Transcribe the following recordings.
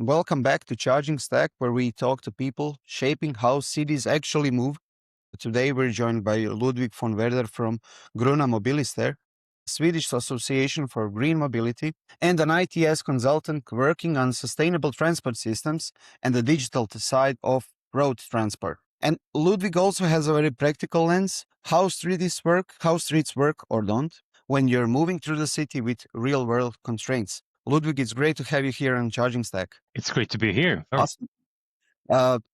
Welcome back to Charging Stack, where we talk to people shaping how cities actually move. Today, we're joined by Ludwig von Werder from Gröna Mobilister, Swedish Association for Green Mobility, and an ITS consultant working on sustainable transport systems and the digital side of road transport. And Ludwig also has a very practical lens, how streets work or don't, when you're moving through the city with real-world constraints. Ludwig, it's great to have you here on Charging Stack. It's great to be here. Awesome.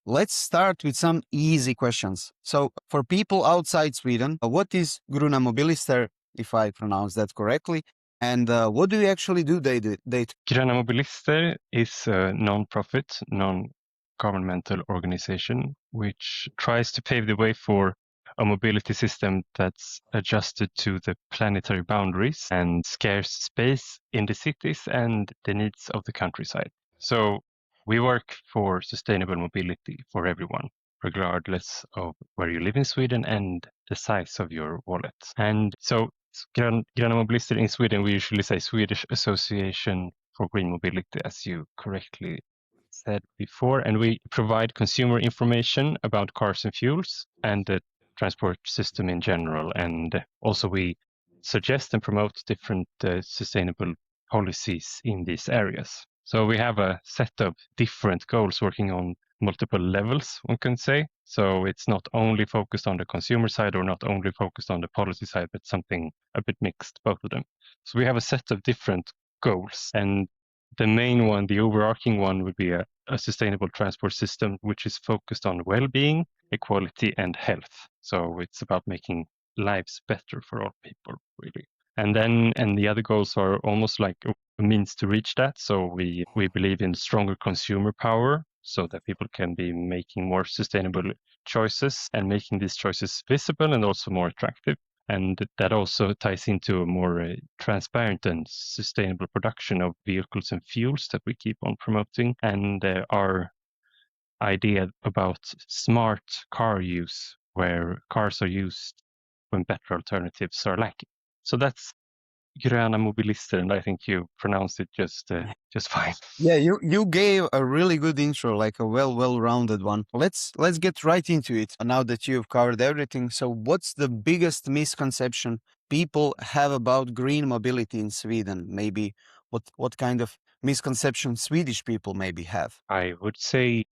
Let's start with some easy questions. So, for people outside Sweden, what is Gröna Mobilister, if I pronounce that correctly, and what do you actually do day to day? Gröna Mobilister is a non-profit, non-governmental organization which tries to pave the way for a mobility system that's adjusted to the planetary boundaries and scarce space in the cities and the needs of the countryside. So we work for sustainable mobility for everyone, regardless of where you live in Sweden and the size of your wallet. And so Gröna Mobilister in Sweden, we usually say Swedish Association for Green Mobility, as you correctly said before. And we provide consumer information about cars and fuels and the transport system in general. And also we suggest and promote different sustainable policies in these areas. So we have a set of different goals working on multiple levels, one can say. So it's not only focused on the consumer side or not only focused on the policy side, but something a bit mixed, both of them. So we have a set of different goals. And the main one, the overarching one, would be a sustainable transport system, which is focused on well-being, equality, and health. So it's about making lives better for all people, really. And the other goals are almost like a means to reach that. So we believe in stronger consumer power so that people can be making more sustainable choices and making these choices visible and also more attractive. And that also ties into a more transparent and sustainable production of vehicles and fuels that we keep on promoting. And our idea about smart car use, where cars are used when better alternatives are lacking. So that's Gröna Mobilister, and I think you pronounced it just fine. Yeah, you gave a really good intro, like a well-rounded one. Let's get right into it now that you've covered everything. So, what's the biggest misconception people have about green mobility in Sweden? Maybe what kind of misconception Swedish people maybe have? I would say,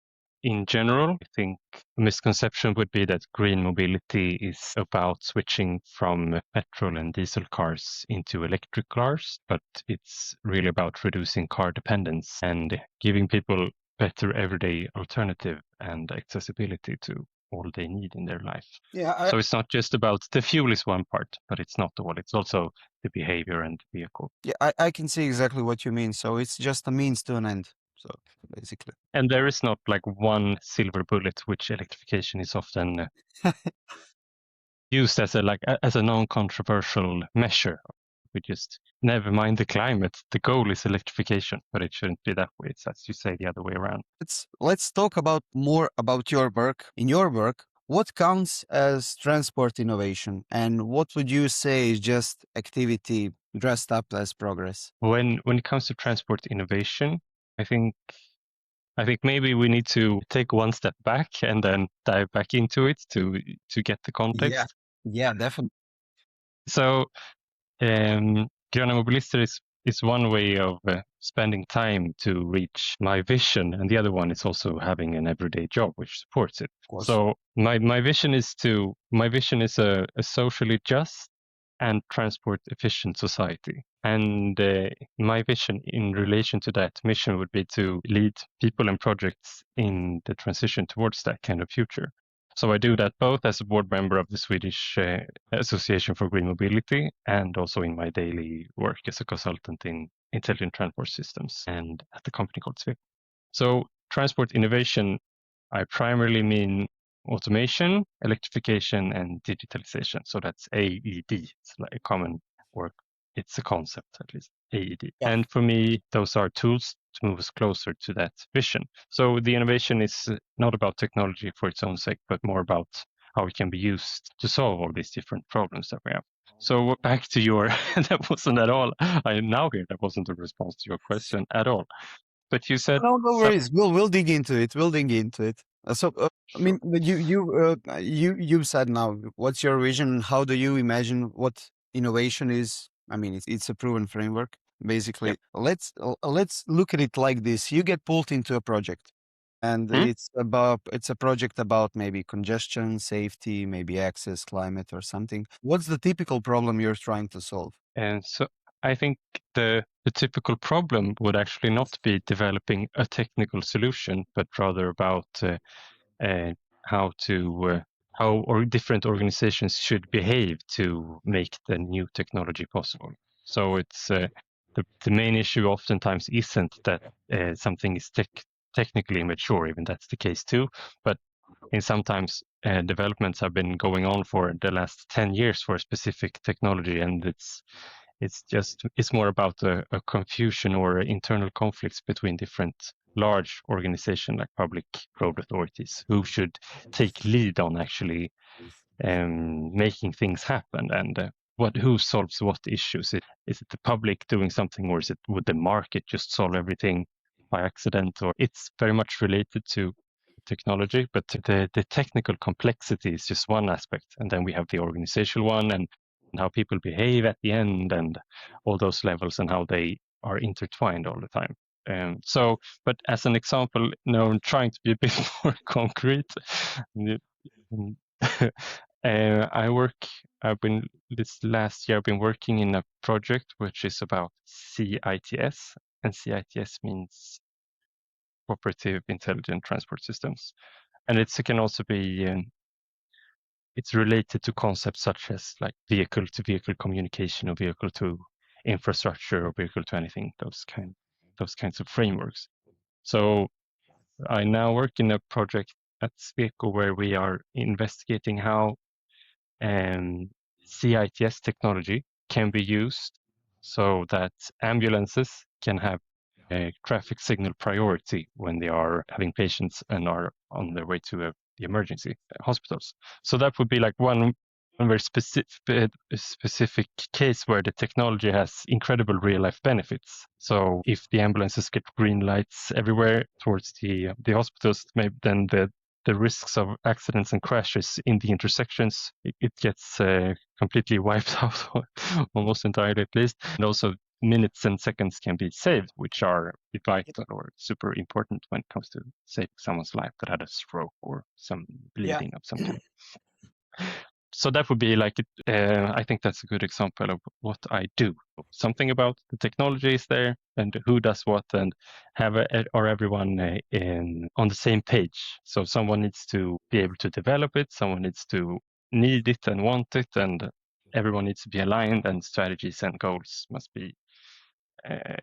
in general, I think a misconception would be that green mobility is about switching from petrol and diesel cars into electric cars, but it's really about reducing car dependence and giving people better everyday alternative and accessibility to all they need in their life. Yeah, So it's not just about the fuel is one part, but it's not all. It's also the behavior and the vehicle. I can see exactly what you mean. So it's just a means to an end. So basically. And there is not like one silver bullet, which electrification is often used as a non-controversial measure. We just never mind the climate. The goal is electrification, but it shouldn't be that way. It's, as you say, the other way around. Let's talk more about your work. In your work, what counts as transport innovation, and what would you say is just activity dressed up as progress? When it comes to transport innovation, I think maybe we need to take one step back and then dive back into it to get the context. Yeah, definitely. So, Gröna Mobilister is one way of spending time to reach my vision, and the other one is also having an everyday job which supports it. So my vision is a socially just and transport efficient society. And my vision in relation to that mission would be to lead people and projects in the transition towards that kind of future. So I do that both as a board member of the Swedish Association for Green Mobility and also in my daily work as a consultant in intelligent transport systems and at the company called Svek. So transport innovation, I primarily mean automation, electrification, and digitalization. So that's AED. It's like a common work. It's a concept, at least, AED. Yeah. And for me, those are tools to move us closer to that vision. So the innovation is not about technology for its own sake, but more about how it can be used to solve all these different problems that we have. So back to your, that wasn't at all, I now hear that wasn't a response to your question at all. but you said No, no some. worries. We'll dig into it. We'll dig into it. I Sure. mean, you said now. What's your vision? How do you imagine what innovation is? I mean, it's a proven framework. Yeah. Basically, let's look at it like this. You get pulled into a project, and Hmm? it's a project about maybe congestion, safety, maybe access, climate, or something. What's the typical problem you're trying to solve? And so I think the typical problem would actually not be developing a technical solution, but rather about uh, how to how or different organizations should behave to make the new technology possible. So it's the main issue oftentimes isn't that something is technically immature, even that's the case too, but in sometimes developments have been going on for the last 10 years for a specific technology, and it's more about a confusion or internal conflicts between different large organizations like public road authorities who should take lead on actually making things happen, and who solves what issues. Is it the public doing something, or would the market just solve everything by accident? Or it's very much related to technology, but the technical complexity is just one aspect, and then we have the organizational one, and how people behave at the end, and all those levels, and how they are intertwined all the time. But as an example, I'm trying to be a bit more concrete. Mm, I work. I've been this last year. I've been working in a project which is about CITS, and CITS means Cooperative Intelligent Transport Systems, and it can also be. It's related to concepts such as like vehicle-to-vehicle communication, or vehicle to infrastructure, or vehicle to anything. Those kinds of frameworks. So I now work in a project at Sweco where we are investigating how and CITS technology can be used so that ambulances can have a traffic signal priority when they are having patients and are on their way to the emergency hospitals. So that would be like one very specific case where the technology has incredible real life benefits. So if the ambulances get green lights everywhere towards the hospitals, maybe then the risks of accidents and crashes in the intersections, it gets completely wiped out, almost entirely at least. And also minutes and seconds can be saved, which are vital or super important when it comes to saving someone's life that had a stroke or some Yeah. bleeding of some kind. So that would be like, I think that's a good example of what I do. Something about the technology is there, and who does what, and or everyone on the same page. So someone needs to be able to develop it, someone needs to need it and want it, and everyone needs to be aligned, and strategies and goals must be uh,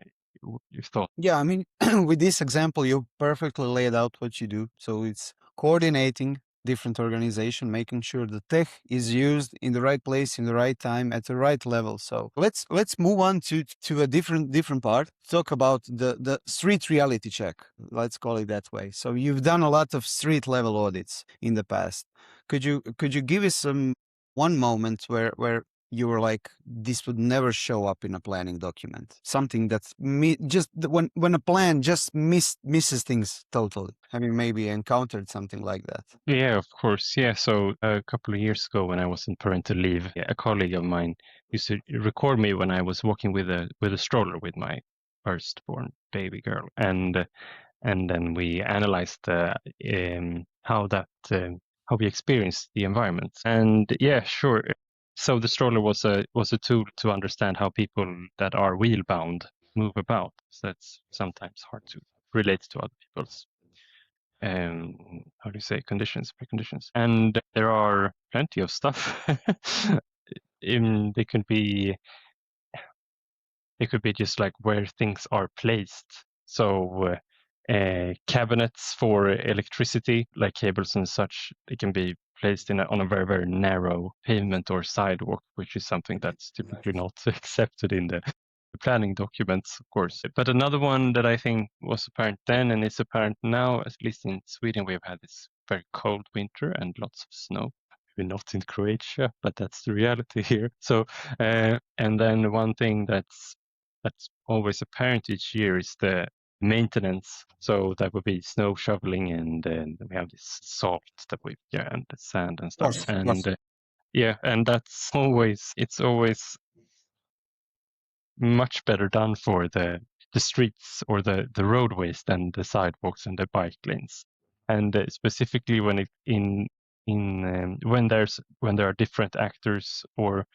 you've thought. Yeah, I mean, with this example, you perfectly laid out what you do. So it's coordinating different organization, making sure the tech is used in the right place, in the right time, at the right level. So let's move on to a different part. Talk about the street reality check. Let's call it that way. So you've done a lot of street level audits in the past. Could you give us some one moment where you were like, this would never show up in a planning document? Something that's when a plan just misses things totally. Have you maybe encountered something like that? Yeah, of course. Yeah. So a couple of years ago, when I was on parental leave, a colleague of mine used to record me when I was walking with a stroller with my firstborn baby girl, and then we analyzed how we experienced the environment. And yeah, sure. So the stroller was a tool to understand how people that are wheel bound move about. So that's sometimes hard to relate to other people's how do you say, preconditions. And there are plenty of stuff. They could be just like where things are placed. So cabinets for electricity, like cables and such, they can be placed on a very, very narrow pavement or sidewalk, which is something that's typically not accepted in the planning documents, of course. But another one that I think was apparent then and is apparent now, at least in Sweden, we've had this very cold winter and lots of snow. Maybe not in Croatia, but that's the reality here. So, and then one thing that's always apparent each year is maintenance. So that would be snow shoveling, and then we have this salt that we, yeah, and the sand and stuff. Of And course. yeah, and it's always much better done for the streets or the roadways than the sidewalks and the bike lanes. And specifically when it when there are different actors or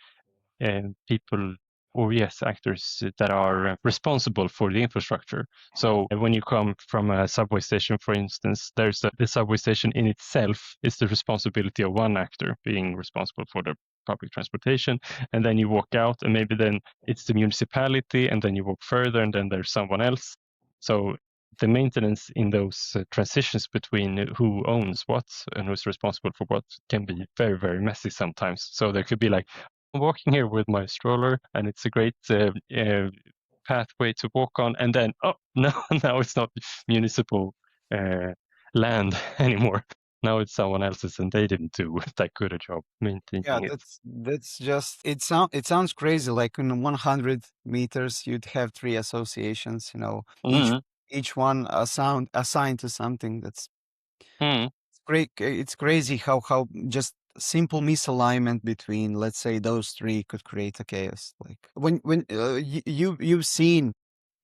people, or yes, actors that are responsible for the infrastructure. So when you come from a subway station, for instance, the subway station in itself is the responsibility of one actor being responsible for the public transportation, and then you walk out, and maybe then it's the municipality, and then you walk further, and then there's someone else. So the maintenance in those transitions between who owns what and who's responsible for what can be very, very messy sometimes. So there could be like, I'm walking here with my stroller, and it's a great pathway to walk on. And then, oh no, now it's not municipal land anymore. Now it's someone else's, and they didn't do that good a job Yeah, maintaining it. that's just it sounds crazy. Like in 100 meters, you'd have three associations. Each Mm, each one assigned to something. That's mm, great. It's crazy how just simple misalignment between, let's say, those three could create a chaos. Like when you've seen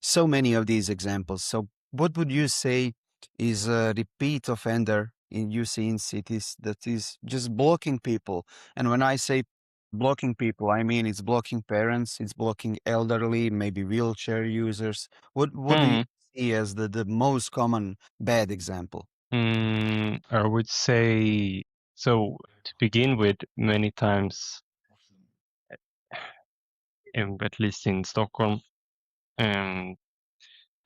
so many of these examples. So what would you say is a repeat offender you see in cities that is just blocking people? And when I say blocking people, I mean it's blocking parents, it's blocking elderly, maybe wheelchair users. What do you mm, see as the most common bad example? I would say, so to begin with, many times, at least in Stockholm, um,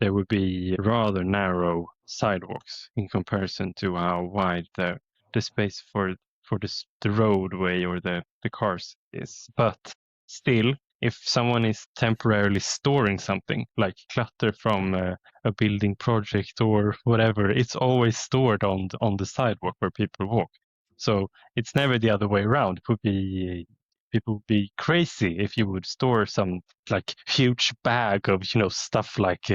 there would be rather narrow sidewalks in comparison to how wide the space for the roadway or the cars is. But still, if someone is temporarily storing something like clutter from a building project or whatever, it's always stored on the sidewalk where people walk. So it's never the other way around. It would be, people would be crazy if you would store some like huge bag of stuff like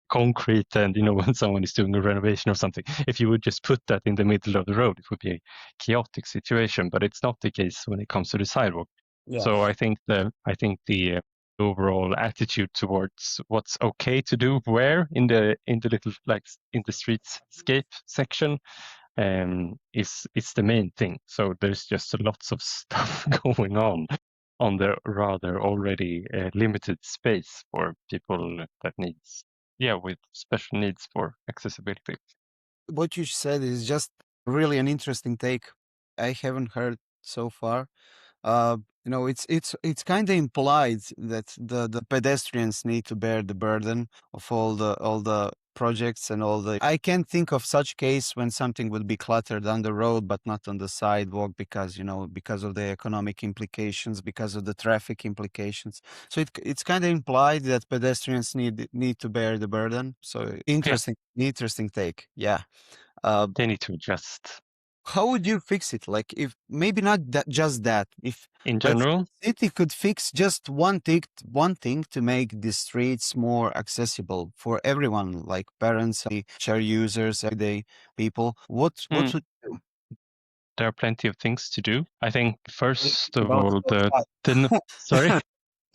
concrete, and when someone is doing a renovation or something, if you would just put that in the middle of the road, it would be a chaotic situation. But it's not the case when it comes to the sidewalk. Yeah. So I think the overall attitude towards what's okay to do where in the little, like, in the streetscape section, is the main thing. So there's just lots of stuff going on the rather already limited space for people that needs, yeah, with special needs for accessibility. What you said is just really an interesting take. I haven't heard so far. uh, it's kind of implied that the pedestrians need to bear the burden of all the projects and all the. I can't think of such case when something would be cluttered on the road but not on the sidewalk because of the economic implications, because of the traffic implications. So it's kind of implied that pedestrians need to bear the burden. So Yeah, interesting take. Yeah. Uh, they need to adjust how would you fix it? Like, if maybe not that, just that. If in let's say general. the city could fix just one thing to make the streets more accessible for everyone, like parents, share users, everyday people. What Mm, would you do? there are plenty of things to do. I think first of About all, top the sorry, five.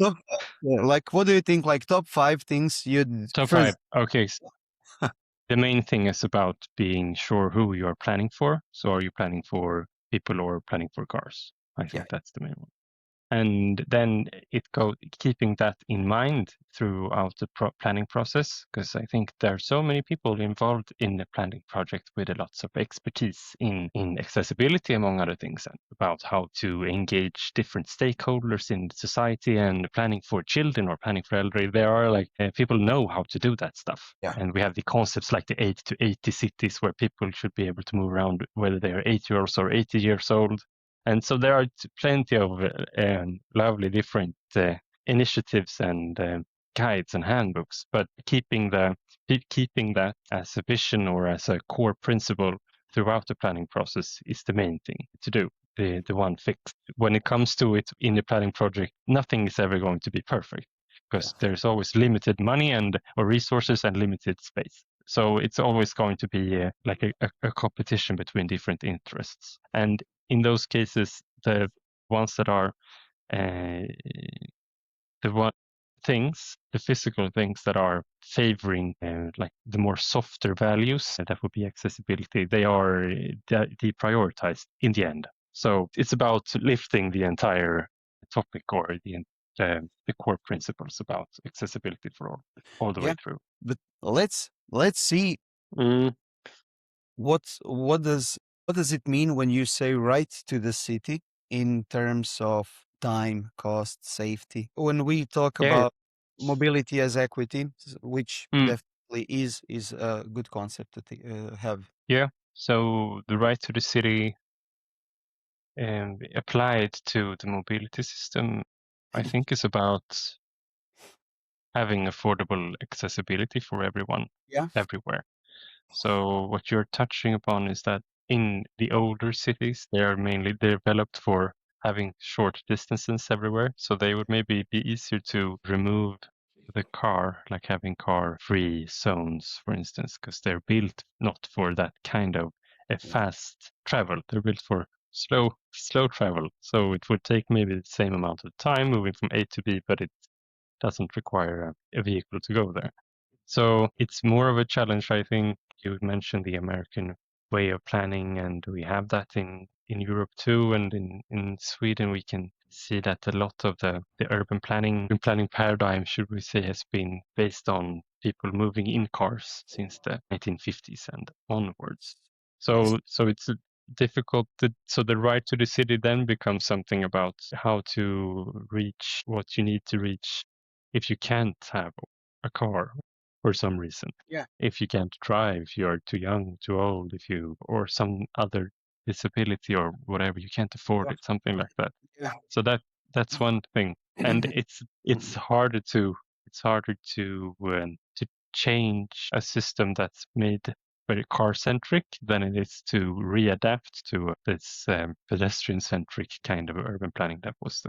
top, yeah, like, what do you think? Like top five things you'd top five. first. Okay, the main thing is about being sure who you are planning for. So are you planning for people or planning for cars? I Yeah. think that's the main one. And then keeping that in mind throughout the planning process, because I think there are so many people involved in the planning project with a lots of expertise in accessibility, among other things, and about how to engage different stakeholders in society, and planning for children or planning for elderly. There are like people know how to do that stuff. Yeah. And we have the concepts like the 8 to 80 cities where people should be able to move around, whether they are 8 years or 80 years old. And so there are plenty of lovely different initiatives and guides and handbooks, but keeping that as a vision or as a core principle throughout the planning process is the main thing to do. The one fix. When it comes to it in the planning project, nothing is ever going to be perfect, because there's always limited money and or resources and limited space. So it's always going to be like a competition between different interests. And in those cases, the ones that are uh, the one things, the physical things that are favoring like the more softer values, that would be accessibility, they are deprioritized in the end. So it's about lifting the entire topic or the core principles about accessibility for all the way Yeah, through. but let's see Mm, what does it mean when you say right to the city in terms of time, cost, safety? When we talk yeah. about mobility as equity, which Mm, definitely is a good concept to have. yeah. So the right to the city applied to the mobility system, I think, is about having affordable accessibility for everyone Yeah. everywhere. So what you're touching upon is that in the older cities, they are mainly developed for having short distances everywhere. So they would maybe be easier to remove the car, like having car-free zones, for instance, because they're built not for that kind of a fast travel. They're built for slow travel. So it would take maybe the same amount of time moving from A to B, but it doesn't require a vehicle to go there. So it's more of a challenge, I think. You mentioned the American way of planning, and we have that in Europe too, and in Sweden we can see that a lot of the urban planning paradigm, should we say, has been based on people moving in cars since the 1950s and onwards. Yes. So it's difficult so the right to the city then becomes something about how to reach what you need to reach if you can't have a car for some reason. Yeah. If you can't drive, if you're too young, too old, if you or some other disability or whatever, you can't afford Yeah. it, something like that. Yeah. So that's one thing, and it's harder to change a system that's made very car centric than it is to readapt to this pedestrian centric kind of urban planning that was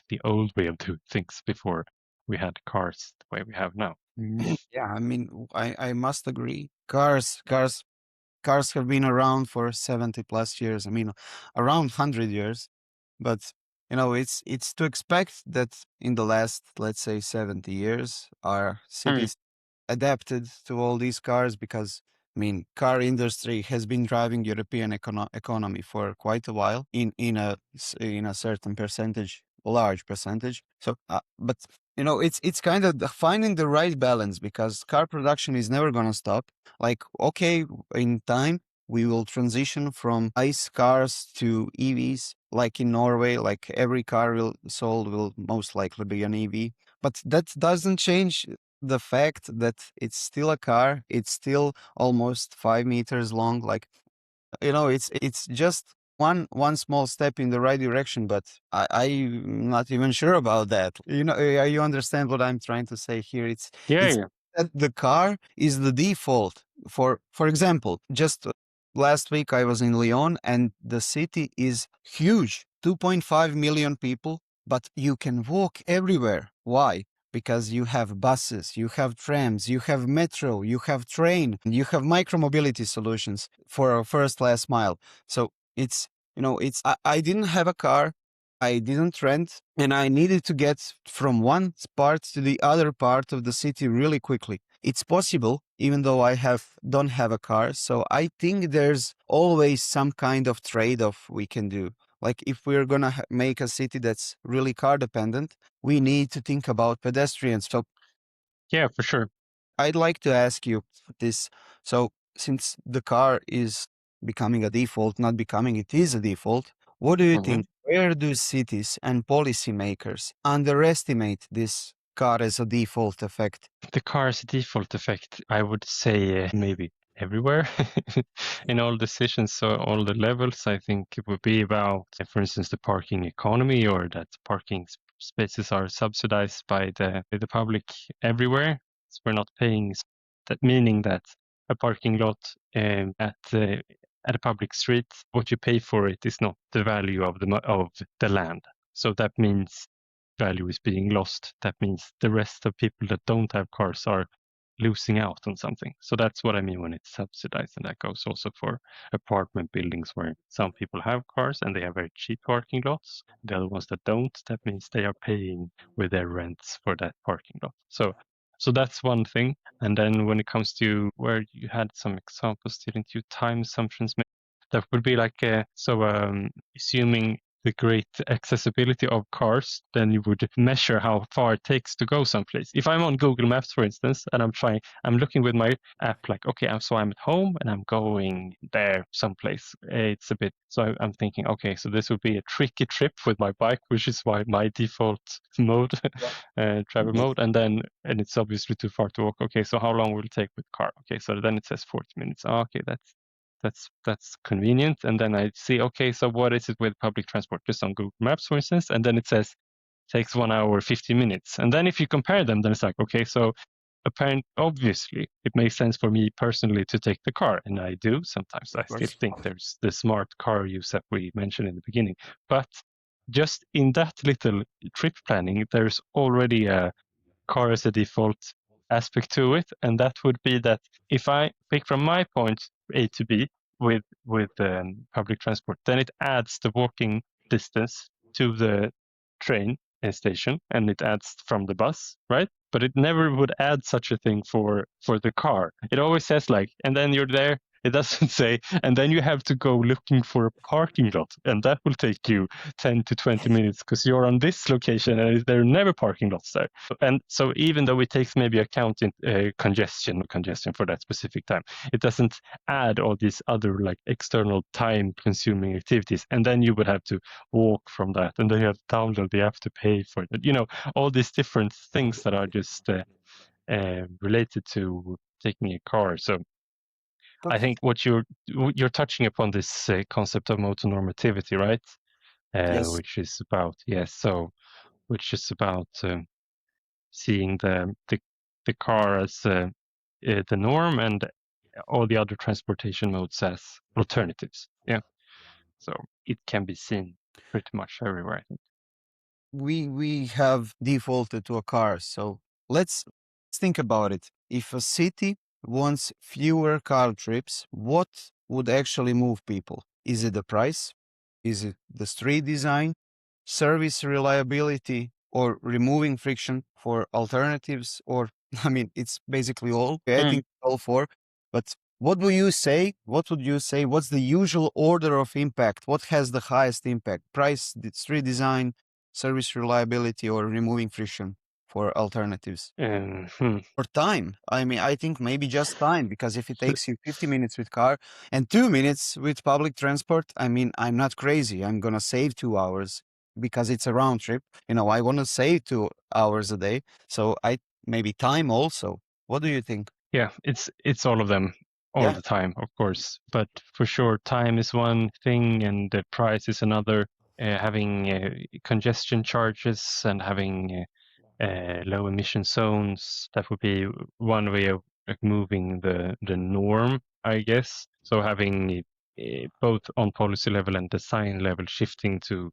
the old way of doing things before we had cars the way we have now. Yeah, I mean, I must agree. Cars have been around for 70 plus years. I mean, around 100 years. But, it's to expect that in the last, let's say, 70 years, our Mm, cities adapted to all these cars because, I mean, car industry has been driving European economy for quite a while in a certain percentage, a large percentage. So, but it's kind of finding the right balance because car production is never gonna stop. Like, okay, in time we will transition from ICE cars to EVs, like in Norway. Like every car sold will most likely be an EV, but that doesn't change the fact that it's still a car. It's still almost 5 meters long. Like, it's just one small step in the right direction, but I'm not even sure about that. You understand what I'm trying to say here? yeah, It's yeah. that the car is the default. For example, just last week I was in Lyon, and the city is huge, 2.5 million people, but you can walk everywhere. Why? Because you have buses, you have trams, you have metro, you have train, you have micromobility solutions for a first last mile. So I didn't have a car, I didn't rent, and I needed to get from one part to the other part of the city really quickly. It's possible, even though I don't have a car. So I think there's always some kind of trade-off we can do. Like if we're gonna make a city that's really car dependent, we need to think about pedestrians. So Yeah, for sure. I'd like to ask you this. So since the car is becoming a default, not becoming, it is a default, what do you Mhm. think? Where do cities and policymakers underestimate this car as a default effect? The car's default effect, I would say maybe everywhere in all decisions, so all the levels. I think it would be about, for instance, the parking economy, or that parking spaces are subsidized by the public everywhere. So we're not paying, that meaning that a parking lot at a public street, what you pay for it is not the value of the land. So that means value is being lost, that means the rest of people that don't have cars are losing out on something. So that's what I mean when it's subsidized, and that goes also for apartment buildings where some people have cars and they have very cheap parking lots. The other ones that don't, that means they are paying with their rents for that parking lot. So that's one thing. And then when it comes to where you had some examples, didn't you? Time assumptions. That would be like assuming the great accessibility of cars, then you would measure how far it takes to go someplace. If I'm on Google Maps, for instance, and I'm looking with my app, like, okay, so I'm at home and I'm going there someplace. It's a bit, so I'm thinking, okay, so this would be a tricky trip with my bike, which is why my default mode, travel mode, and it's obviously too far to walk. Okay, so how long will it take with car? Okay, so then it says 40 minutes. Oh, okay, that's convenient. And then I see, okay, so what is it with public transport? Just on Google Maps, for instance, and then it says takes 1 hour 50 minutes. And then if you compare them, then it's like, okay, so obviously it makes sense for me personally to take the car, and I do. Sometimes I still think there's the smart car use that we mentioned in the beginning, but just in that little trip planning, there's already a car as a default aspect to it, and that would be that if I pick from my point A to B with public transport, then it adds the walking distance to the train station, and it adds from the bus, right? But it never would add such a thing for the car. It always says like, and then you're there. It doesn't say, and then you have to go looking for a parking lot, and that will take you 10 to 20 minutes because you're on this location and there are never parking lots there. And so even though it takes maybe account in congestion for that specific time, it doesn't add all these other like external time consuming activities. And then you would have to walk from that, and then you have to download the app to pay for it. You know, all these different things that are just related to taking a car. So I think what you're touching upon this concept of motonormativity, right? Yes. Which is about which is about seeing the car as the norm and all the other transportation modes as alternatives. Yeah, so it can be seen pretty much everywhere, I think. We have defaulted to a car. So let's think about it. If a city wants fewer car trips, what would actually move people? Is it the price? Is it the street design, service reliability, or removing friction for alternatives? Or I mean, it's basically all. I Mm. think all four. But what do you say? What would you say? What's the usual order of impact? What has the highest impact? Price, street design, service reliability, or removing friction for alternatives? Hmm. Or time. I mean, I think maybe just time, because if it takes you 50 minutes with car and 2 minutes with public transport, I mean, I'm not crazy. I'm going to save 2 hours because it's a round trip. You know, I want to save 2 hours a day. So maybe time also. What do you think? Yeah, it's all of them all Yeah. the time, of course. But for sure, time is one thing, and the price is another. Having congestion charges and having low emission zones, that would be one way of like, moving the norm, I guess. So having both on policy level and design level shifting to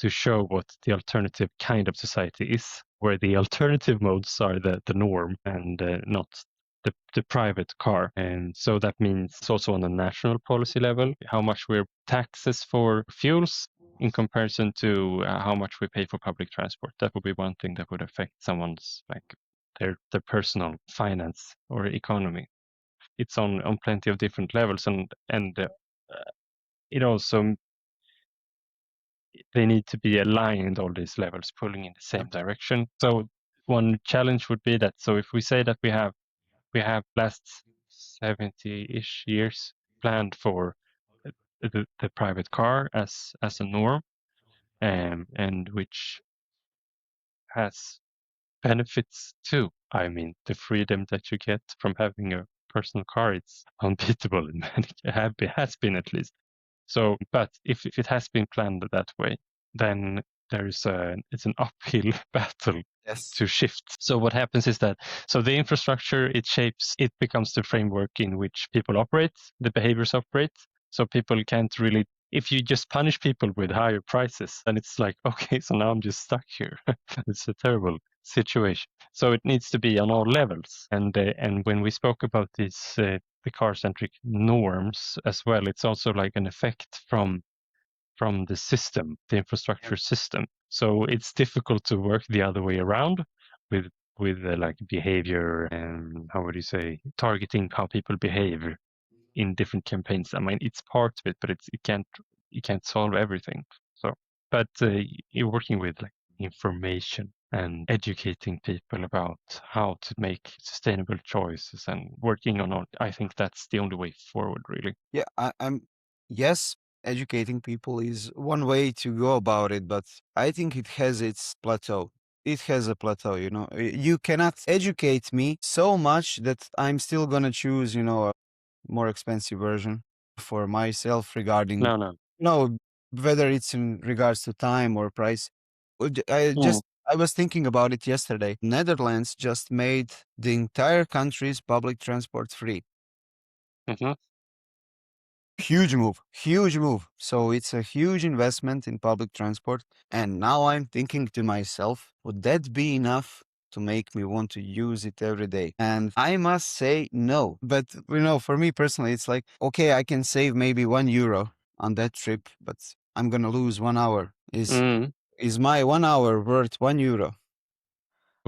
show what the alternative kind of society is, where the alternative modes are the norm and not the private car. And so that means also on the national policy level, how much we're taxes for fuels in comparison to how much we pay for public transport. That would be one thing that would affect someone's like their personal finance or economy. It's on plenty of different levels, and it also they need to be aligned, all these levels pulling in the Yeah. same direction. So one challenge would be that, so if we say that we have last 70-ish years planned for the private car as a norm, and which has benefits too. I mean, the freedom that you get from having a personal car, it's unbeatable in many, has been at least. So, but if it has been planned that way, then it's an uphill battle Yes. to shift. So what happens is that, so the infrastructure, it becomes the framework in which people operate, the behaviors operate. So people can't really if you just punish people with higher prices, then it's like, okay, so now I'm just stuck here. It's a terrible situation. So it needs to be on all levels. And when we spoke about these the car-centric norms as well, it's also like an effect from the system, the infrastructure system. So it's difficult to work the other way around with like behavior and how would you say targeting how people behave in different campaigns. I mean, it's part of it, but it can't solve everything. So, but you're working with like information and educating people about how to make sustainable choices and working on all. I think that's the only way forward, really. Yeah, I'm yes, educating people is one way to go about it, but I think it has its plateau. It has a plateau, you know. You cannot educate me so much that I'm still gonna choose, you know, a more expensive version for myself regarding, No, no. no, whether it's in regards to time or price. Mm. I was thinking about it yesterday. Netherlands just made the entire country's public transport free. Hmm. Huge move, huge move. So it's a huge investment in public transport. And now I'm thinking to myself, would that be enough to make me want to use it every day? And I must say no. But, you know, for me personally, it's like, okay, I can save maybe €1 on that trip, but I'm going to lose 1 hour. Mm. Is my 1 hour worth €1?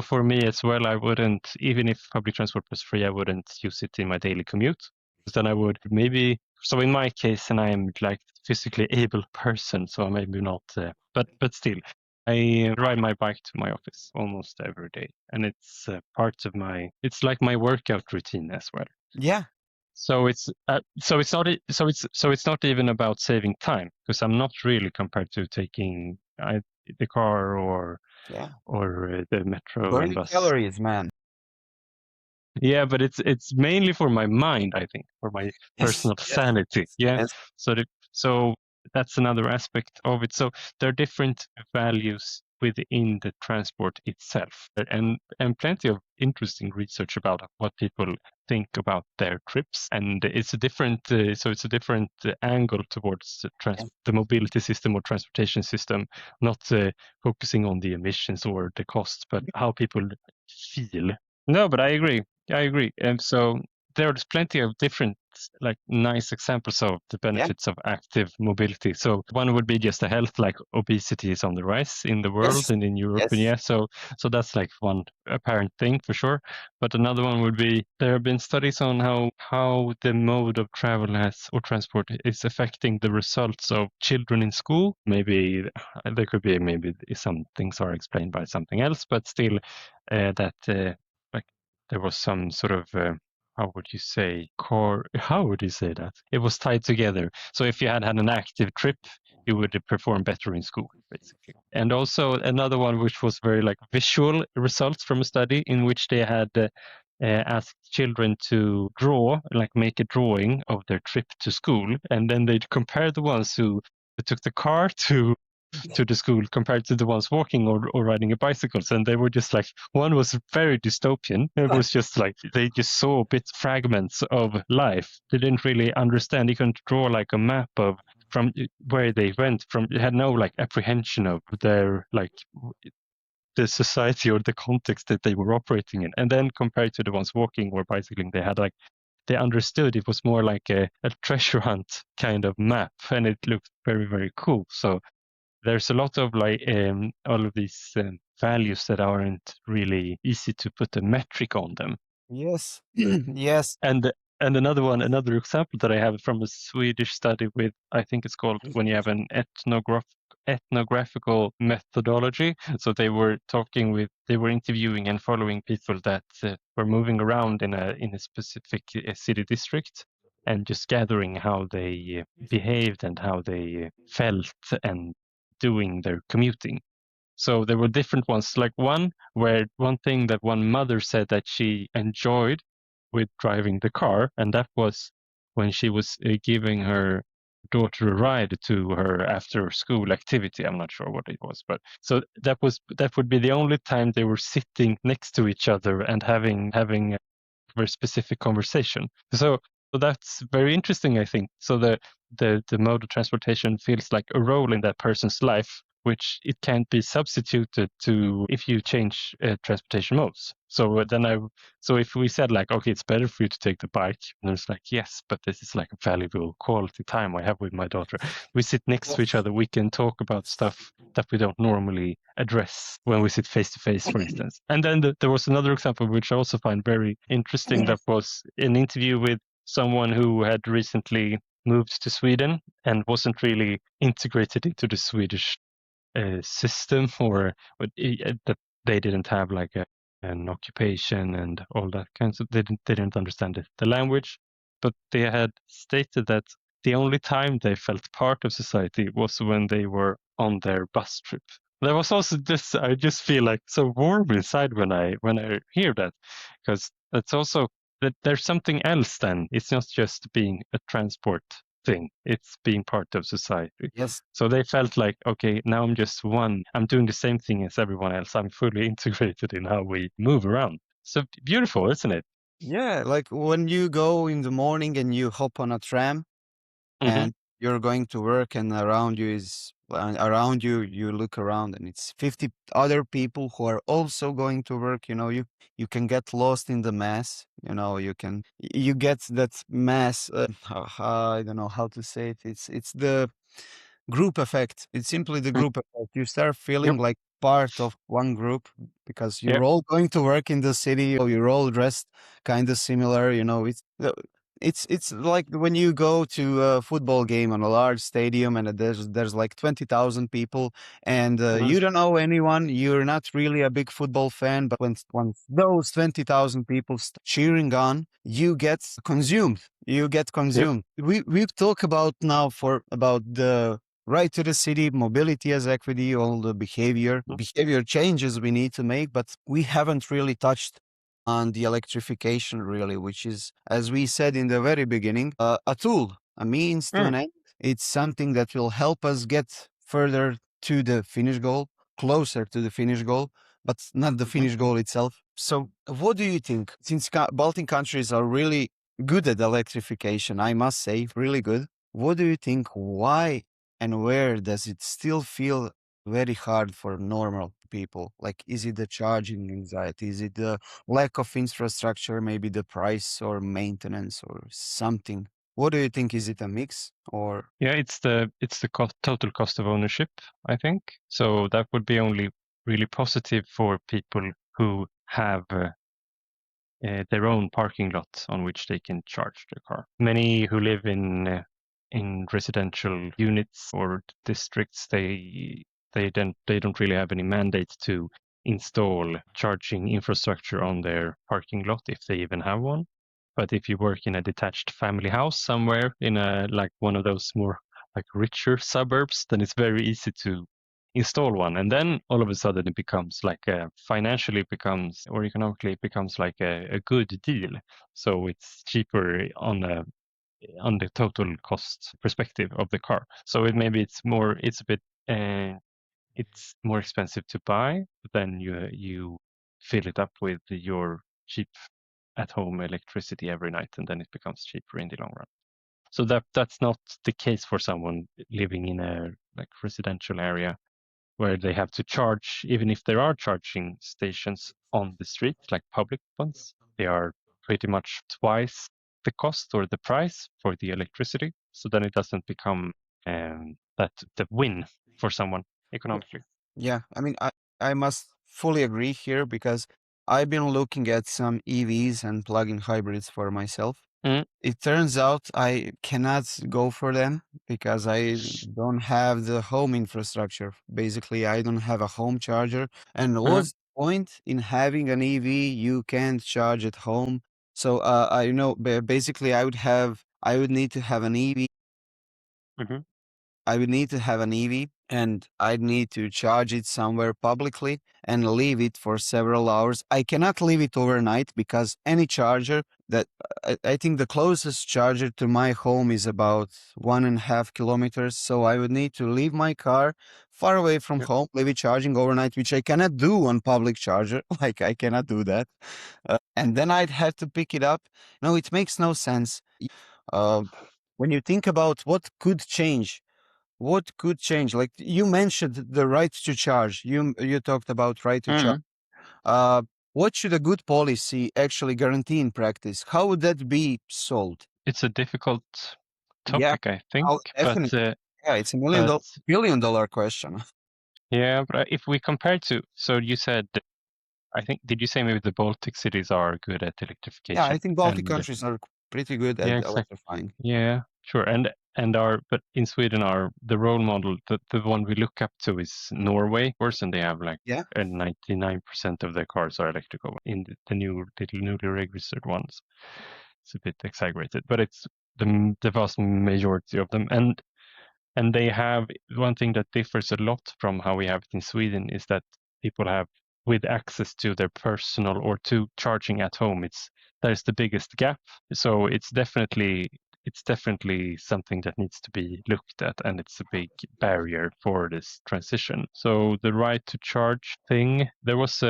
For me as well, I wouldn't, even if public transport was free, I wouldn't use it in my daily commute. Because then I would maybe, so in my case, and I'm like physically able person, so maybe not, but still, I ride my bike to my office almost every day, and it's part of my, it's like my workout routine as well. Yeah, So it's not even about saving time because I'm not really compared to taking the car yeah. or the metro and Burning bus. calories, man. Yeah, but it's mainly for my mind, I think, for my Yes, personal yes, sanity. Yeah. yes. So that's another aspect of it. So there are different values within the transport itself, and plenty of interesting research about what people think about their trips. And it's a different it's a different angle towards the mobility system or transportation system, not focusing on the emissions or the cost, but how people feel. No, but I agree. I agree. And so there's plenty of different like nice examples of the Yeah, benefits of active mobility. So one would be just the health, like obesity is on the rise in the world yes, and in Europe. And yes. yeah, so that's like one apparent thing for sure. But another one would be there have been studies on how the mode of travel has or transport is affecting the results of children in school. Maybe there could be maybe some things are explained by something else, but still that like there was some sort of how would you say core how would you say that it was tied together, so if you had an active trip you would perform better in school basically. And also another one which was very like visual results from a study in which they had asked children to draw, like make a drawing of their trip to school, and then they'd compare the ones who took the car to the school compared to the ones walking or riding a bicycles, and they were just like one was very dystopian. It was just like they just saw bits fragments of life. They didn't really understand. They couldn't draw like a map of from where they went from. They had no like apprehension of their like the society or the context that they were operating in. And then compared to the ones walking or bicycling, they had like they understood it was more like a treasure hunt kind of map, and it looked very very cool. So there's a lot of like all of these values that aren't really easy to put a metric on them. Yes. Yes. And another example that I have from a Swedish study with, I think it's called when you have an ethnographical methodology. So they were interviewing and following people that were moving around in a specific city district and just gathering how they behaved and how they felt and doing their commuting. So there were different ones, like one thing that one mother said that she enjoyed with driving the car, and that was when she was giving her daughter a ride to her after school activity. I'm not sure what it was, but so that would be the only time they were sitting next to each other and having a very specific conversation. So So that's very interesting, I think. So the mode of transportation feels like a role in that person's life, which it can't be substituted to if you change transportation modes. So if we said like, okay, it's better for you to take the bike, and it's like, yes, but this is like a valuable quality time I have with my daughter. We sit next to each other. We can talk about stuff that we don't normally address when we sit face to face, for instance. And then there was another example, which I also find very interesting. That was an interview with someone who had recently moved to Sweden and wasn't really integrated into the Swedish system, or that they didn't have like an occupation and all that kinds of. They didn't understand the language, but they had stated that the only time they felt part of society was when they were on their bus trip. That was also just, I just feel like so warm inside when I hear that, because that's also that there's something else. Then it's not just being a transport thing; it's being part of society. Yes. So they felt like, okay, now I'm just one. I'm doing the same thing as everyone else. I'm fully integrated in how we move around. So beautiful, isn't it? Yeah, like when you go in the morning and you hop on a tram Hmm. and you're going to work and around you around you you look around and it's 50 other people who are also going to work, you can get lost in the mass, you get that mass, I don't know how to say it. It's the group effect. It's simply the group effect. You start feeling Yep. like part of one group because Yep. you're all going to work in the city, or you're all dressed kind of similar. It's like when you go to a football game on a large stadium and there's like 20,000 people and Mhm. you don't know anyone. You're not really a big football fan, but when those 20,000 people start cheering on, you get consumed. You get Yep. consumed. We've talked about now for about the right to the city, mobility as equity, all the behavior changes we need to make, but we haven't really touched on the electrification, really, which is, as we said in the very beginning, a tool, a means to Mm. an end. It's something that will help us get further to the finish goal, closer to the finish goal, but not the Mhm. finish goal itself. So, what do you think? Since Baltic countries are really good at electrification, I must say, really good. What do you think? Why and where does it still feel very hard for normal people? Like, is it the charging anxiety? Is it the lack of infrastructure? Maybe the price or maintenance or something? What do you think? Is it a mix or? Yeah, it's the total cost of ownership, I think. So that would be only really positive for people who have their own parking lot on which they can charge their car. Many who live in residential units or districts, they don't really have any mandate to install charging infrastructure on their parking lot if they even have one. But if you work in a detached family house somewhere in a like one of those more like richer suburbs, then it's very easy to install one, and then all of a sudden it becomes like financially it becomes or economically it becomes like a good deal. So it's cheaper on the total cost perspective of the car. So it maybe it's a bit it's more expensive to buy, but then you fill it up with your cheap at home electricity every night, and then it becomes cheaper in the long run. So that's not the case for someone living in a like residential area where they have to charge, even if there are charging stations on the street, like public ones, they are pretty much twice the cost or the price for the electricity. So then it doesn't become that the win for someone economically. Yeah, I mean, I must fully agree here because I've been looking at some EVs and plug-in hybrids for myself. Mm, It turns out I cannot go for them because I don't have the home infrastructure. Basically, I don't have a home charger. And mm, what's the point in having an EV you can't charge at home? So I know basically I would need to have an EV mhm. I would need to have an EV and I'd need to charge it somewhere publicly and leave it for several hours. I cannot leave it overnight because any charger that I think the closest charger to my home is about 1.5 kilometers. So I would need to leave my car far away from Yeah. home, leave it charging overnight, which I cannot do on public charger. Like I cannot do that. And then I'd have to pick it up. No, it makes no sense. Uh, when you think about what could change, like you mentioned the right to charge, you talked about right to charge. Mm. uh, what should a good policy actually guarantee in practice? How would that be solved? It's a difficult Yeah, topic, I think, how but definitely. Yeah, it's a but billion-dollar question. yeah, but if we compare to, so you said, I think, did you say maybe the Baltic cities are good at Yeah, I electrification? think Baltic And countries are pretty good yeah, at exactly. electrifying. Yeah, sure. And our, but in Sweden, our the role model, the one we look up to is Norway, of course, and they have like Yeah, 99% of their cars are electrical in the newly registered ones. It's a bit exaggerated, but it's the vast majority of them. And they have one thing that differs a lot from how we have it in Sweden is that people have with access to their personal or to charging at home. There's the biggest gap. So it's definitely something that needs to be looked at, and it's a big barrier for this transition. So the right to charge thing, there was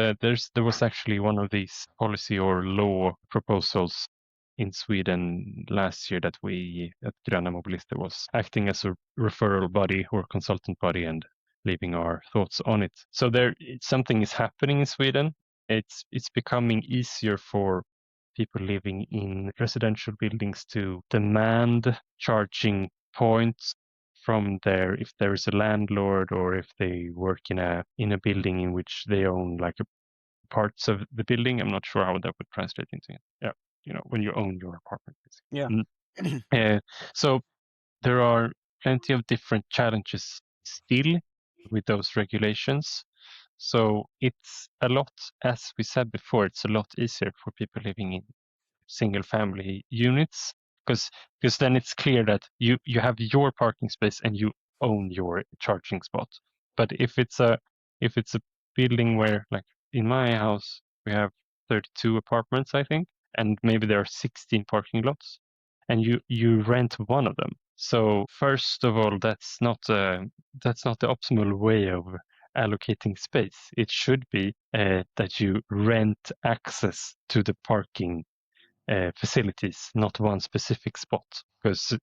actually one of these policy or law proposals in Sweden last year that we at Gröna Mobilister was acting as a referral body or consultant body and leaving our thoughts on it. So something is happening in Sweden. It's becoming easier for people living in residential buildings to demand charging points from there if there is a landlord or if they work in a building in which they own like a parts of the building. I'm not sure how that would translate into it. Yeah, when you own your apartment, yeah. basically. So there are plenty of different challenges still with those regulations. So it's a lot, as we said before, it's a lot easier for people living in single family units because then it's clear that you have your parking space and you own your charging spot. But if it's a building where, like in my house, we have 32 apartments, I think, and maybe there are 16 parking lots, and you rent one of them. So first of all, that's not the optimal way of allocating space. It should be that you rent access to the parking facilities, not one specific spot, because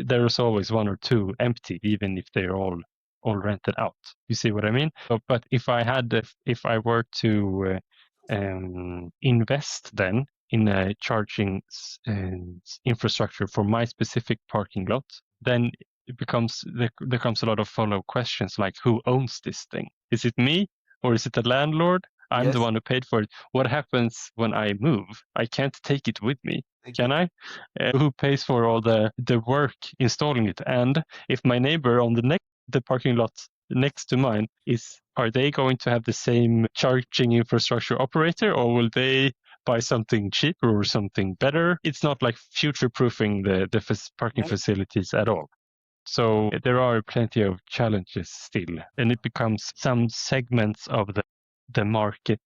there's always one or two empty, even if they're all rented out. You see what I mean? So, but if I were to invest then in a charging infrastructure for my specific parking lot, then there comes a lot of follow questions like who owns this thing? Is it me or is it the landlord? I'm the Yes, one who paid for it. What happens when I move? I can't take it with me, thank you. can I? Who pays for all the work installing it? And if my neighbor on the parking lot next to mine are they going to have the same charging infrastructure operator, or will they buy something cheaper or something better? It's not like future proofing the parking Yeah. facilities at all. So there are plenty of challenges still, and it becomes some segments of the market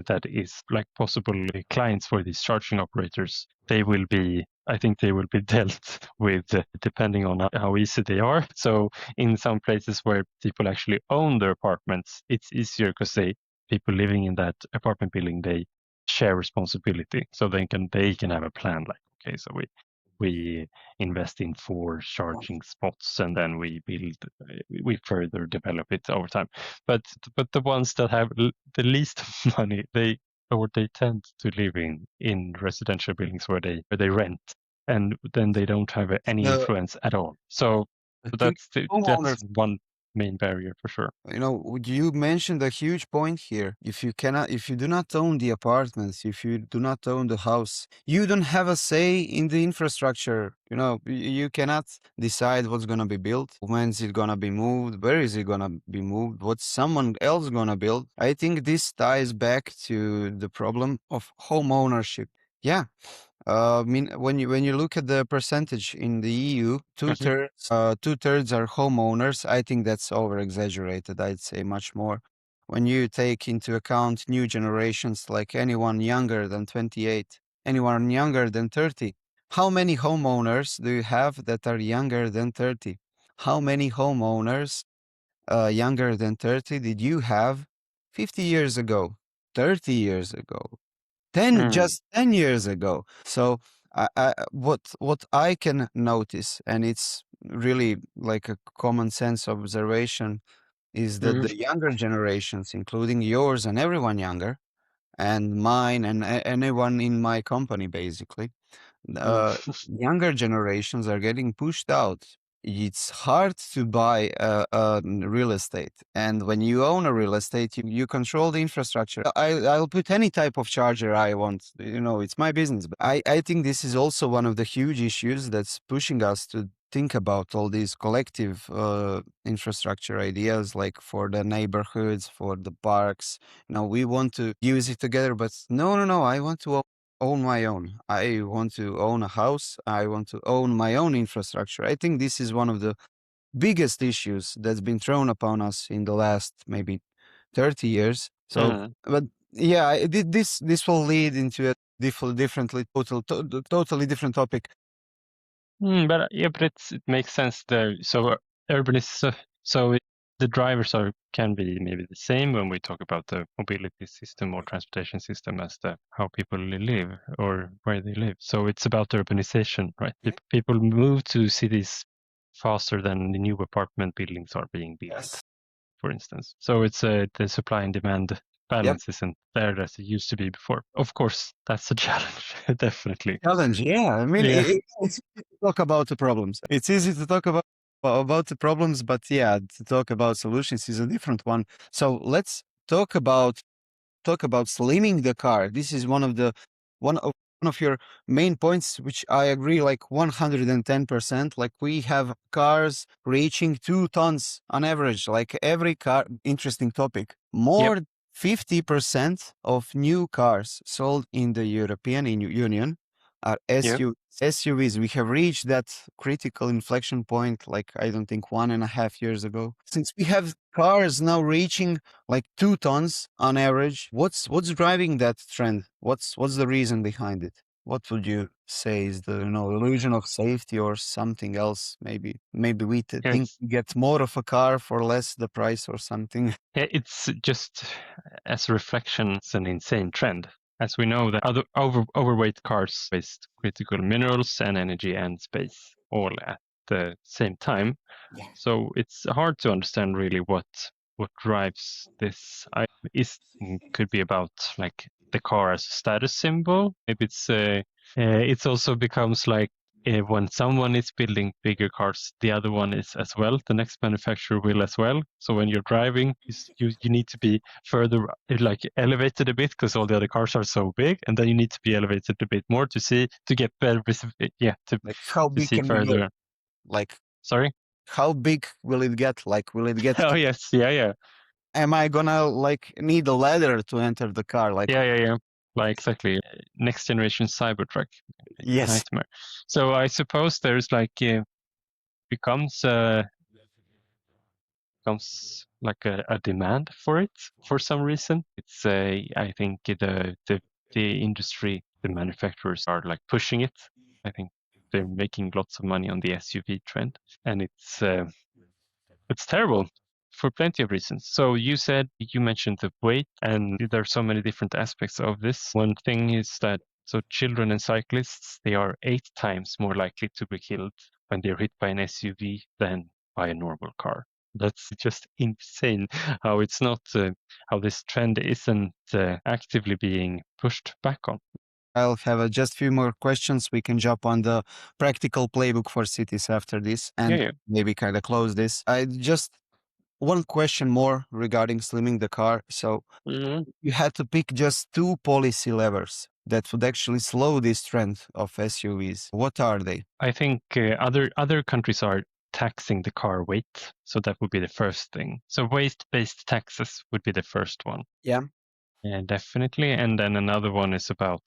that is like possible clients for these charging operators. I think they will be dealt with depending on how easy they are. So in some places where people actually own their apartments, it's easier because people living in that apartment building, they share responsibility. So they can have a plan like, okay, so we invest in 4 charging spots and then we further develop it over time. But the ones that have the least money, they tend to live in residential buildings where they rent, and then they don't have any The influence at all. So to that's homeowners, one main barrier for sure. you mentioned a huge point here. If you do not own the apartments, if you do not own the house, you don't have a say in the infrastructure. You cannot decide what's gonna be built, when's it gonna be moved, where is it gonna be moved, what's someone else gonna build. I think this ties back to the problem of home ownership. Yeah. I mean, when you look at the percentage in the EU, Mhm. two-thirds are homeowners. I think that's over exaggerated. I'd say much more. When you take into account new generations, like anyone younger than 28, anyone younger than 30, how many homeowners do you have that are younger than 30? How many homeowners younger than 30 did you have 50 years ago, 30 years ago? 10, Mm. just 10 years ago. So what I can notice, and it's really like a common sense observation, is that Mhm. the younger generations, including yours and everyone younger, and mine and anyone in my company, basically, Mm. younger generations are getting pushed out. It's hard to buy real estate, and when you own a real estate, you control the infrastructure. I'll put any type of charger I want. It's my business. But I think this is also one of the huge issues that's pushing us to think about all these collective infrastructure ideas, like for the neighborhoods, for the parks. We want to use it together, but no, no, no. I want to own my own. I want to own a house. I want to own my own infrastructure. I think this is one of the biggest issues that's been thrown upon us in the last maybe 30 years. So, Mm. but yeah, this will lead into a totally different topic. But yeah, but it makes sense there. So urban is the drivers can be maybe the same when we talk about the mobility system or transportation system as the how people live or where they live. So it's about urbanization, right? People move to cities faster than the new apartment buildings are being built, Yes. for instance. So it's the supply and demand Yep. balance isn't there as it used to be before. Of course, that's a challenge, definitely. Challenge. Yeah. I mean, Yeah. it's easy to talk about the problems. It's easy to talk about the problems, but yeah, to talk about solutions is a different one. So let's talk about slimming the car. This is one of your main points, which I agree like 110%. Like we have cars reaching 2 tons on average. Like every car, interesting topic. Yep. More 50% of new cars sold in the European Union are Yeah. SUVs. We have reached that critical inflection point, like I don't think 1.5 years ago. Since we have cars now reaching like 2 tons on average. What's driving that trend? What's the reason behind it? What would you say is the illusion of safety or something else? Maybe we think Yes. we get more of a car for less the price or something. Yeah, it's just as a reflection, it's an insane trend. As we know, that other overweight cars waste critical minerals and energy and space all at the same time. Yeah. So it's hard to understand really what drives this. Could be about like the car as a status symbol. Maybe it's also becomes like when someone is building bigger cars, the other one is as well. The next manufacturer will as well. So when you're driving, you need to be further like elevated a bit because all the other cars are so big, and then you need to be elevated a bit more to get better. Yeah, Like how to big see can we get? further. Like Sorry. how big will it get? Like will it get? Oh yes, yeah, yeah. Am I gonna like need a ladder to enter the car? Like Yeah, yeah, yeah. Like exactly. Next generation Cybertruck. yes. Nightmare. So I suppose there's like becomes becomes like a demand for it for some reason. It's I think the industry, the manufacturers are like pushing it. I think they're making lots of money on the SUV trend, and it's terrible for plenty of reasons. So you mentioned the weight, and there are so many different aspects of this. One thing is that so children and cyclists, they are 8 times more likely to be killed when they're hit by an SUV than by a normal car. That's just insane how it's not how this trend isn't actively being pushed back on. I'll have just few more questions. We can jump on the practical playbook for cities after this Yeah, and yeah. maybe kind of close this. I just one question more regarding slimming the car. So Mhm. you had to pick just two policy levers that would actually slow this trend of SUVs. What are they? I think other countries are taxing the car weight, so that would be the first thing. So weight-based taxes would be the first one, Yeah. yeah, definitely. And then another one is about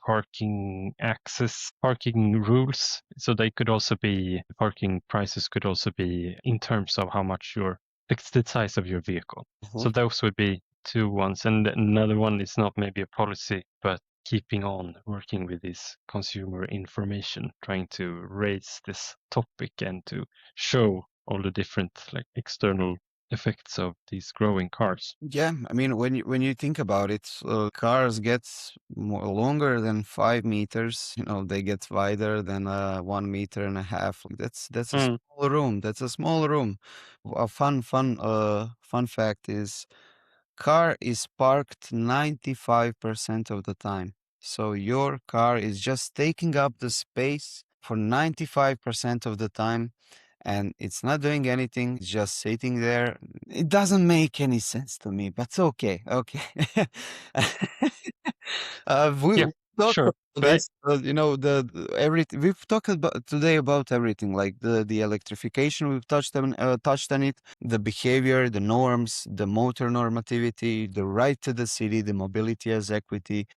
parking access, parking rules. So they could also be, parking prices could also be in terms of how much it's the size of your vehicle. So those would be two ones. And another one is not maybe a policy, but keeping on working with this consumer information, trying to raise this topic and to show all the different like external effects of these growing cars. Yeah, I mean, when you think about it, cars get more longer than 5 meters. You know, they get wider than 1 meter and a half. Like, that's a Mm. small room. That's a small room. A fun fact is, car is parked 95% of the time. So your car is just taking up the space for 95% of the time, and it's not doing anything. It's just sitting there. It doesn't make any sense to me, but okay. Okay. We Yeah, talked sure. about But this, everything. We've talked about today about everything, like the electrification. We've touched on it, the behavior, the norms, the motor normativity, the right to the city, the mobility as equity,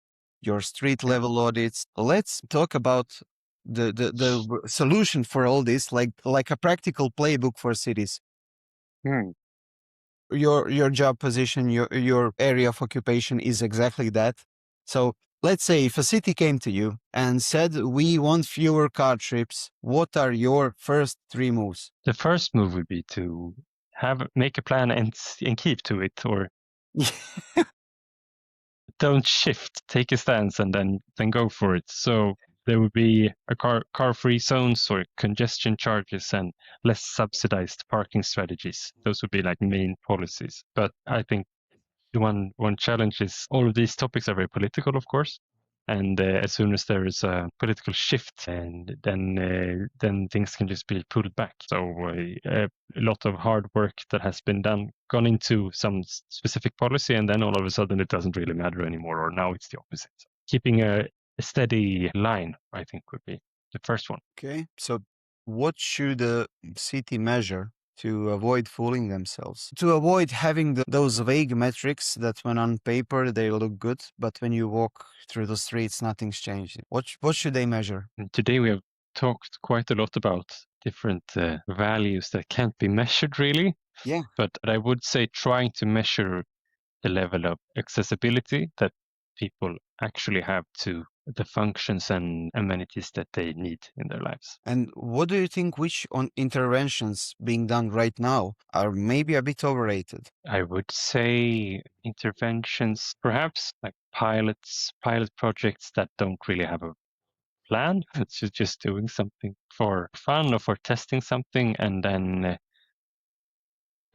your street yeah. level audits. Let's talk about the solution for all this, like a practical playbook for cities. Hmm. Your job position, your area of occupation is exactly that. So let's say if a city came to you and said, we want fewer car trips, what are your first three moves? The first move would be to make a plan and keep to it, or don't shift, take a stance, and then go for it. So there would be a car-free zones or congestion charges and less subsidized parking strategies. Those would be like main policies. But I think the one challenge is all of these topics are very political, of course. And as soon as there is a political shift, and then things can just be pulled back. So a lot of hard work that has been gone into some specific policy, and then all of a sudden it doesn't really matter anymore, or now it's the opposite. So keeping a steady line, I think, would be the first one. Okay, so what should a city measure to avoid fooling themselves? To avoid having those vague metrics that when on paper they look good, but when you walk through the streets, nothing's changed. What should they measure? And today we have talked quite a lot about different values that can't be measured really. Yeah. But I would say trying to measure the level of accessibility that people actually have to the functions and amenities that they need in their lives. And what do you think, which on interventions being done right now are maybe a bit overrated? I would say interventions, perhaps like pilot projects that don't really have a plan. It's just doing something for fun or for testing something, and then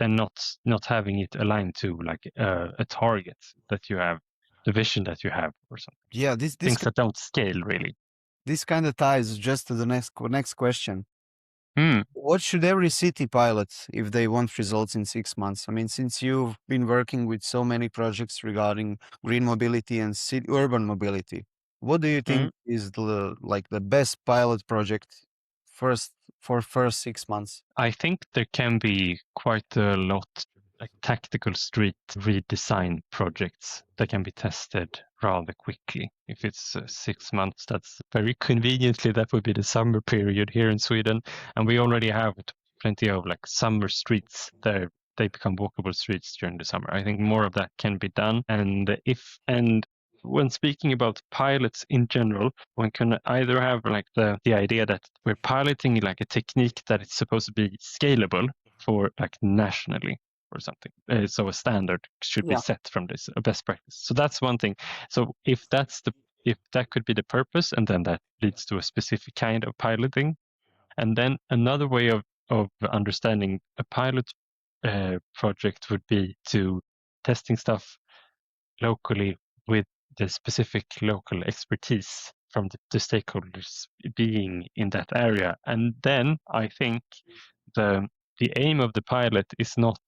not having it aligned to like a target that you have, the vision that you have, or something. Yeah, this Things that don't scale really. this kind of ties just to the next question. Hmm. What should every city pilot if they want results in 6 months? I mean, since you've been working with so many projects regarding green mobility and urban mobility, what do you Hmm. think is the best pilot project first for first 6 months? I think there can be quite a lot like tactical street redesign projects that can be tested rather quickly. If it's 6 months, that's very conveniently that would be the summer period here in Sweden, and we already have plenty of like summer streets there. They become walkable streets during the summer. I think more of that can be done, and when speaking about pilots in general, one can either have like the idea that we're piloting like a technique that is supposed to be scalable for like nationally or something. So a standard should be Yeah. set from this, a best practice. So that's one thing. So if that could be the purpose, and then that leads to a specific kind of piloting, and then another way of understanding a pilot project would be to testing stuff locally with the specific local expertise from the stakeholders being in that area. And then I think the the aim of the pilot is not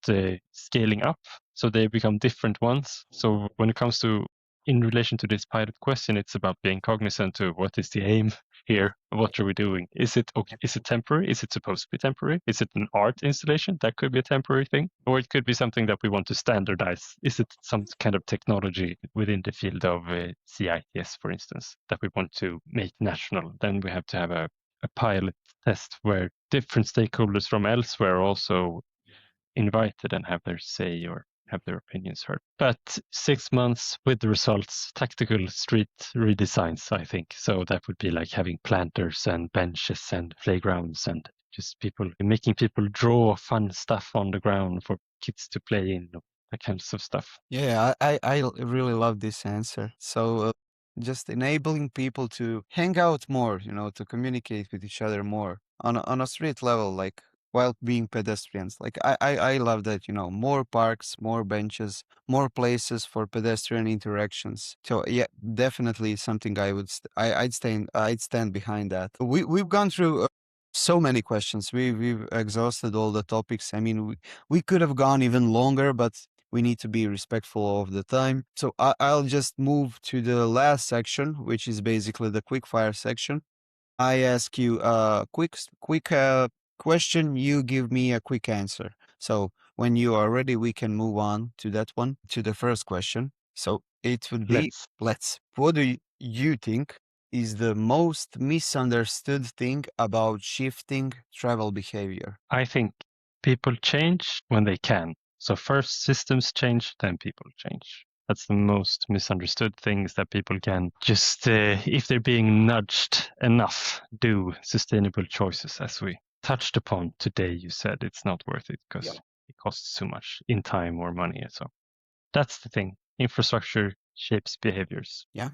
scaling up, so they become different ones. So when it comes to in relation to this pilot question, it's about being cognizant to what is the aim here. What are we doing? Is it okay? Is it temporary? Is it supposed to be temporary? Is it an art installation? That could be a temporary thing. Or it could be something that we want to standardize. Is it some kind of technology within the field of CITS, for instance, that we want to make national? Then we have to have a pilot test where different stakeholders from elsewhere also invited and have their say or have their opinions heard. But 6 months with the results, tactical street redesigns, I think. So that would be like having planters and benches and playgrounds and just people making people draw fun stuff on the ground for kids to play in, that kinds of stuff. Yeah, I really love this answer. So just enabling people to hang out more, to communicate with each other more on a street level, like while being pedestrians. Like I love that, more parks, more benches, more places for pedestrian interactions. So yeah, definitely something I'd stand behind that. We've gone through so many questions. We've exhausted all the topics. I mean, we could have gone even longer, but we need to be respectful of the time. So I'll just move to the last section, which is basically the quickfire section. I ask you a quick question. You give me a quick answer. So when you are ready, we can move on to that one, to the first question. So it would be, Let's. what do you think is the most misunderstood thing about shifting travel behavior? I think people change when they can. So first systems change, then people change. That's the most misunderstood things that people can just, if they're being nudged enough, do sustainable choices as we touched upon today. You said it's not worth it because it costs too much in time or money. So that's the thing. Infrastructure shapes behaviors. Yeah.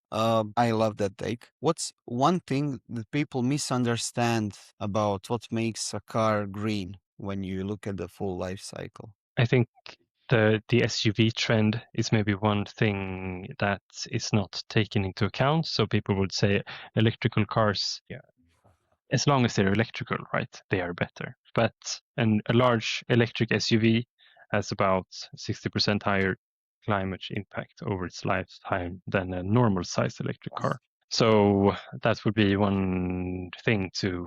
I love that take. What's one thing that people misunderstand about what makes a car green when you look at the full life cycle? I think the SUV trend is maybe one thing that is not taken into account. So people would say electrical cars, yeah, as long as they're electrical, right, they are better. But a large electric SUV has about 60% higher climate impact over its lifetime than a normal size electric car. So that would be one thing to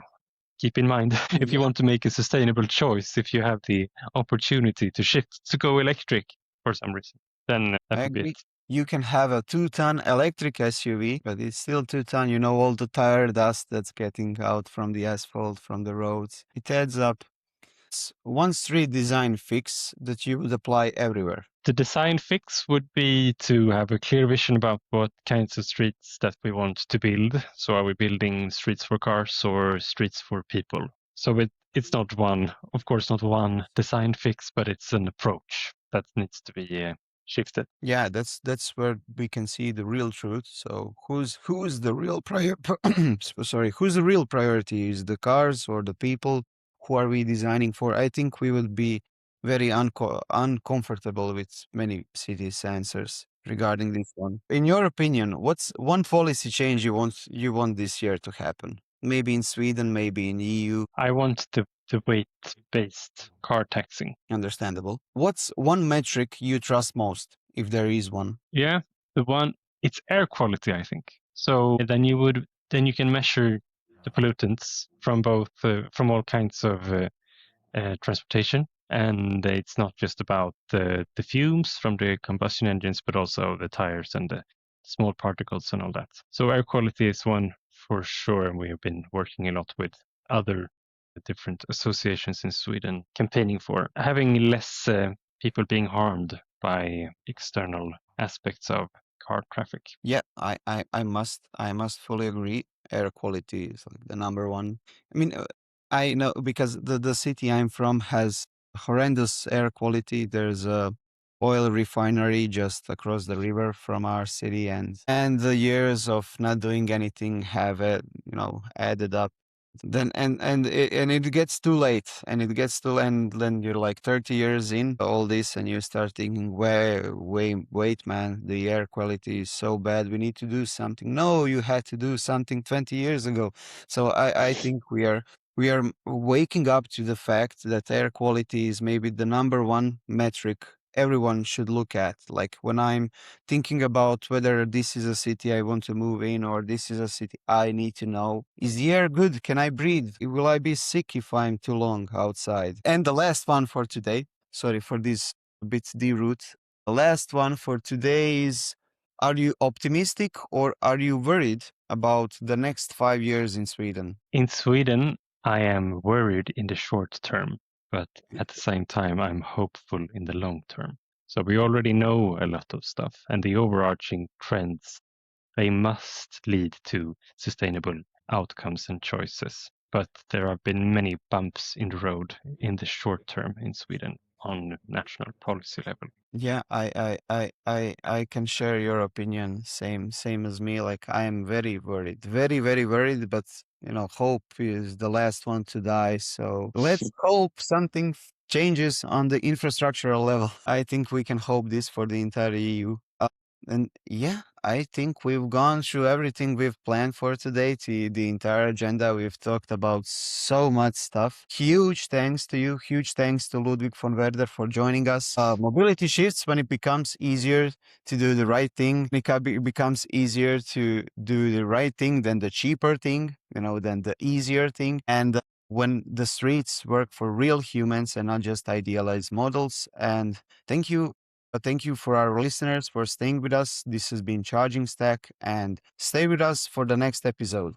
keep in mind if you Yeah, want to make a sustainable choice, if you have the opportunity to shift to go electric for some reason, then that I would be agree. it. You can have a 2-ton electric SUV, but it's still 2-ton. You know, all the tire dust that's getting out from the asphalt, from the roads. It adds up. It's one street design fix that you would apply everywhere. The design fix would be to have a clear vision about what kinds of streets that we want to build. So are we building streets for cars or streets for people? So it's not one, of course, not one design fix, but it's an approach that needs to be shifted. Yeah, that's where we can see the real truth. So who's the real sorry, who's the real priority? Is the cars or the people? Who are we designing for? I think we would be very uncomfortable with many cities' answers regarding this one. In your opinion, what's one policy change you want this year to happen? Maybe in Sweden, maybe in EU. I want the weight-based car taxing. Understandable. What's one metric you trust most, if there is one? Yeah, the one it's air quality, I think. So then you can measure the pollutants from both from all kinds of transportation, and it's not just about the fumes from the combustion engines, but also the tires and the small particles and all that. So air quality is one for sure, and we have been working a lot with other different associations in Sweden campaigning for having less people being harmed by external aspects of car traffic. Yeah, I must fully agree. Air quality is like the number one. I mean, I know because the city I'm from has horrendous air quality. There's a oil refinery just across the river from our city, and the years of not doing anything have added up. Then and it gets too late, and it gets to and then you're like 30 years in all this, and you start thinking, wait, man, the air quality is so bad. We need to do something. No, you had to do something 20 years ago. So I think we are waking up to the fact that air quality is maybe the number one metric everyone should look at. Like when I'm thinking about whether this is a city I want to move in or this is a city I need to know, is the air good? Can I breathe? Will I be sick if I'm too long outside? And the last one for today, sorry for this bit de-route. The last one for today is, are you optimistic or are you worried about the next 5 years in Sweden? In Sweden, I am worried in the short term, but at the same time, I'm hopeful in the long term. So we already know a lot of stuff, and the overarching trends, they must lead to sustainable outcomes and choices. But there have been many bumps in the road in the short term in Sweden on national policy level. Yeah, I can share your opinion. Same as me. Like I am very worried, very worried. But hope is the last one to die. So let's hope something changes on the infrastructural level. I think we can hope this for the entire EU. And yeah, I think we've gone through everything we've planned for today, the entire agenda. We've talked about so much stuff. Huge thanks to you. Huge thanks to Ludwig von Werder for joining us. Mobility shifts when it becomes easier to do the right thing. It becomes easier to do the right thing than the cheaper thing, than the easier thing. And when the streets work for real humans and not just idealized models. And thank you for our listeners for staying with us. This has been Charging Stack, and stay with us for the next episode.